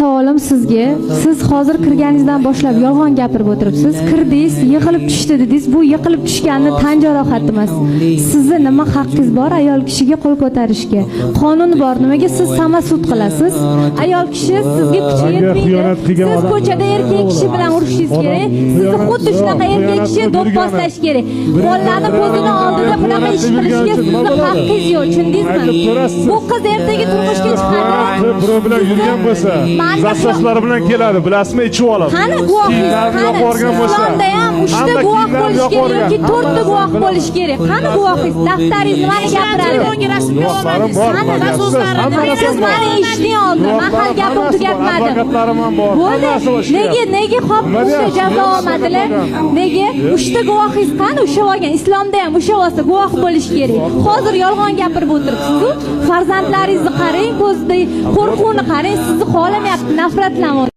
savolim sizga. Siz hozir kirganingizdan boshlab yolg'on gapirib o'tiribsiz. Kirdingiz, yiqilib tushdi dedingiz. Bu yiqilib tushganni tan jarohati emas. Sizni nima haqqingiz bor ayol kishiga qo'l ko'tarishga? Qonun bor. Nimaga siz samasud qilasiz? Ayol kishi sizga kuchi yetmaydi. Siz ko'chada erkak kishi bilan urishingiz kerak. Sizni xuddi shunaqa erkak kishi do'pposlash kerak. Bolalarni ko'zini oldida bunaqa ish qilishga sizning haqqingiz yo'q, tushundingizmi? Bu qiz ertaga turmushga chiqadi. Birov bilan yurgan bo'lsa, zastavlari bilan keladi, bilasizmi, ichib oladi. Qani guvohingiz? Qani borgan bo'lsa, Islomda ham 3 ta guvoh bo'lish kerak yoki 4 ta guvoh bo'lish kerak. Qani guvohingiz? Daftaringiz nimani gapiradi? Siz meni eshitding oldin. Men hali gapim tugatmadim. Bo'ldi. Nega qopni jazo olmadilar? Nega? 3 ta guvohingiz qani ushlab olgan? Islomda ham ushlab olsa guvoh bo'lish kerak. Hozir yolg'on gapirib o'tiribsiz-ku. Farzandlaringizni qarang, ko'zida qo'rquvni qarang, sizni xohlamayapti, nafratlanyapti.